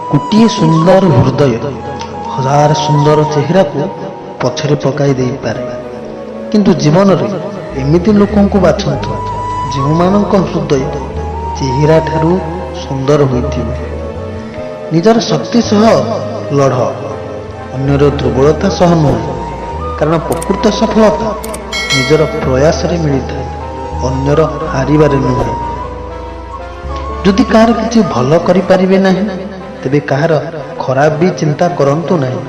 ଗୋଟିଏ ସୁନ୍ଦର ହୃଦୟ ହଜାର ସୁନ୍ଦର ଚେହେରାକୁ ପଛରେ ପକାଇ ଦେଇପାରେ, କିନ୍ତୁ ଜୀବନରେ ଏମିତି ଲୋକଙ୍କୁ ବାଛନ୍ତୁ ଯେଉଁମାନଙ୍କ ହୃଦୟ ଚେହେରା ଠାରୁ ସୁନ୍ଦର ହୋଇଥିବ। ନିଜର ଶକ୍ତି ସହ ଲଢ଼, ଅନ୍ୟର ଦୁର୍ବଳତା ସହ ନୁହେଁ, କାରଣ ପ୍ରକୃତ ସଫଳତା ନିଜର ପ୍ରୟାସରେ ମିଳିଥାଏ, ଅନ୍ୟର ହାରିବାରେ ନୁହେଁ। ଯଦି କାହାର କିଛି ଭଲ କରିପାରିବେ ନାହିଁ, ତେବେ କାହାର ଖରାପ ବି ଚିନ୍ତା କରନ୍ତୁ ନାହିଁ।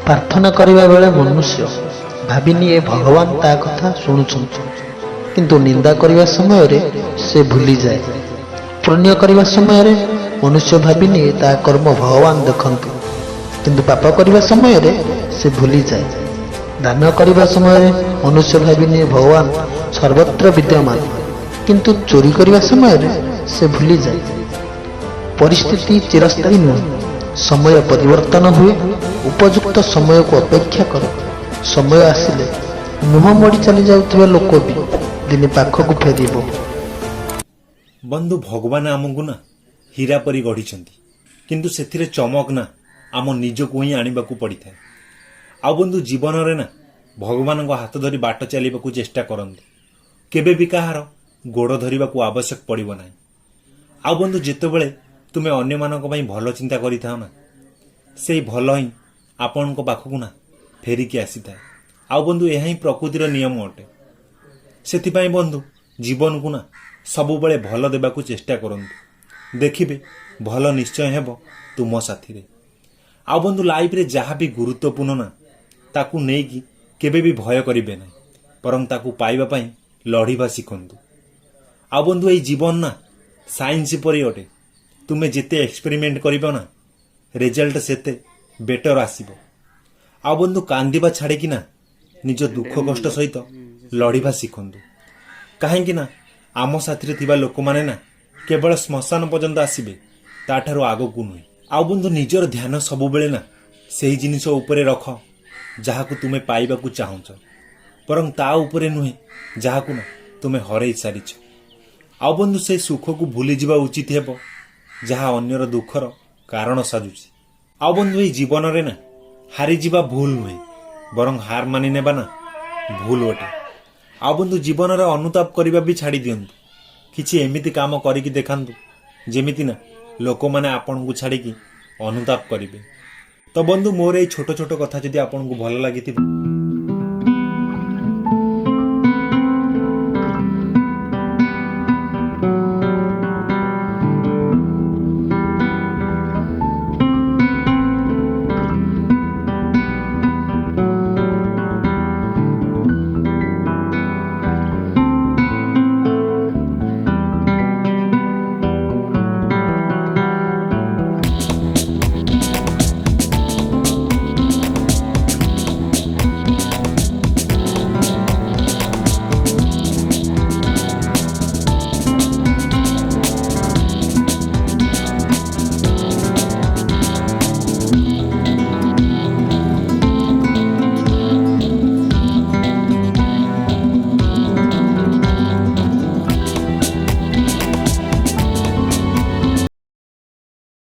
ପ୍ରାର୍ଥନା କରିବା ବେଳେ ମନୁଷ୍ୟ ଭାବିନିଏ ଭଗବାନ ତା କଥା ଶୁଣୁଛନ୍ତି, କିନ୍ତୁ ନିନ୍ଦା କରିବା ସମୟରେ ସେ ଭୁଲିଯାଏ। ପୁଣ୍ୟ କରିବା ସମୟରେ ମନୁଷ୍ୟ ଭାବିନିଏ ତା କର୍ମ ଭଗବାନ ଦେଖନ୍ତୁ, କିନ୍ତୁ ପାପ କରିବା ସମୟରେ ସେ ଭୁଲିଯାଏ। ଦାନ କରିବା ସମୟରେ ମନୁଷ୍ୟ ଭାବିନିଏ ଭଗବାନ ସର୍ବତ୍ର ବିଦ୍ୟମାନ, କିନ୍ତୁ ଚୋରି କରିବା ସମୟରେ ସେ ଭୁଲିଯାଏ। ପରିସ୍ଥିତି ଚିରସ୍ଥାୟୀ ନୁହେଁ, ସମୟ ପରିବର୍ତ୍ତନ ହୁଏ। ଉପଯୁକ୍ତ ସମୟକୁ ଅପେକ୍ଷା କର। ସମୟ ଆସିଲେ ମୁହଁ ମୋଡ଼ି ଚାଲି ଯାଉଥିବା ଲୋକ ବି ଦିନେ ପାଖକୁ ଫେରିବ। ବନ୍ଧୁ, ଭଗବାନ ଆମକୁ ନା ହୀରା ପରି ଗଢ଼ିଛନ୍ତି, କିନ୍ତୁ ସେଥିରେ ଚମକ ନା ଆମ ନିଜକୁ ହିଁ ଆଣିବାକୁ ପଡ଼ିଥାଏ। ଆଉ ବନ୍ଧୁ, ଜୀବନରେ ନା ଭଗବାନଙ୍କ ହାତ ଧରି ବାଟ ଚାଲିବାକୁ ଚେଷ୍ଟା କରନ୍ତୁ। କେବେ ବି କାହାର ଗୋଡ଼ ଧରିବାକୁ ଆବଶ୍ୟକ ପଡ଼ିବ ନାହିଁ। ଆଉ ବନ୍ଧୁ, ଯେତେବେଳେ ତୁମେ ଅନ୍ୟମାନଙ୍କ ପାଇଁ ଭଲ ଚିନ୍ତା କରିଥାଅ ନା, ସେଇ ଭଲ ହିଁ ଆପଣଙ୍କ ପାଖକୁ ନା ଫେରିକି ଆସିଥାଏ। ଆଉ ବନ୍ଧୁ, ଏହା ହିଁ ପ୍ରକୃତିର ନିୟମ ଅଟେ। ସେଥିପାଇଁ ବନ୍ଧୁ, ଜୀବନକୁ ନା ସବୁବେଳେ ଭଲ ଦେବାକୁ ଚେଷ୍ଟା କରନ୍ତୁ। ଦେଖିବେ ଭଲ ନିଶ୍ଚୟ ହେବ ତୁମ ସାଥିରେ। ଆଉ ବନ୍ଧୁ, ଲାଇଫରେ ଯାହା ବି ଗୁରୁତ୍ୱପୂର୍ଣ୍ଣ ନା, ତାକୁ ନେଇକି କେବେ ବି ଭୟ କରିବେ ନାହିଁ, ବରଂ ତାକୁ ପାଇବା ପାଇଁ ଲଢ଼ିବା ଶିଖନ୍ତୁ। ଆଉ ବନ୍ଧୁ, ଏଇ ଜୀବନ ନା ସାଇନ୍ସ ପରି ଅଟେ। ତୁମେ ଯେତେ ଏକ୍ସପେରିମେଣ୍ଟ କରିବ ନା, ରେଜଲ୍ଟ ସେତେ ବେଟର ଆସିବ। ଆଉ ବନ୍ଧୁ, କାନ୍ଦିବା ଛାଡ଼ିକି ନା ନିଜ ଦୁଃଖ କଷ୍ଟ ସହିତ ଲଢ଼ିବା ଶିଖନ୍ତୁ। କାହିଁକି ନା ଆମ ସାଥିରେ ଥିବା ଲୋକମାନେ ନା କେବଳ ଶ୍ମଶାନ ପର୍ଯ୍ୟନ୍ତ ଆସିବେ, ତାଠାରୁ ଆଗକୁ ନୁହେଁ। ଆଉ ବନ୍ଧୁ, ନିଜର ଧ୍ୟାନ ସବୁବେଳେ ନା ସେହି ଜିନିଷ ଉପରେ ରଖ ଯାହାକୁ ତୁମେ ପାଇବାକୁ ଚାହୁଁଛ, ବରଂ ତା ଉପରେ ନୁହେଁ ଯାହାକୁ ନା ତୁମେ ହରେଇ ସାରିଛ। ଆଉ ବନ୍ଧୁ, ସେଇ ସୁଖକୁ ଭୁଲିଯିବା ଉଚିତ ହେବ ଯାହା ଅନ୍ୟର ଦୁଃଖର କାରଣ ସାଜୁଛି। ଆଉ ବନ୍ଧୁ, ଏଇ ଜୀବନରେ ନା ହାରିଯିବା ଭୁଲ ନୁହେଁ, ବରଂ ହାର ମାନି ନେବା ନା ଭୁଲ ଅଟେ। ଆଉ ବନ୍ଧୁ, ଜୀବନରେ ଅନୁତାପ କରିବା ବି ଛାଡ଼ି ଦିଅନ୍ତୁ। କିଛି ଏମିତି କାମ କରିକି ଦେଖାନ୍ତୁ ଯେମିତି ନା ଲୋକମାନେ ଆପଣଙ୍କୁ ଛାଡ଼ିକି ଅନୁତାପ କରିବେ। ତ ବନ୍ଧୁ, ମୋର ଏଇ ଛୋଟ ଛୋଟ କଥା ଯଦି ଆପଣଙ୍କୁ ଭଲ ଲାଗିଥିବ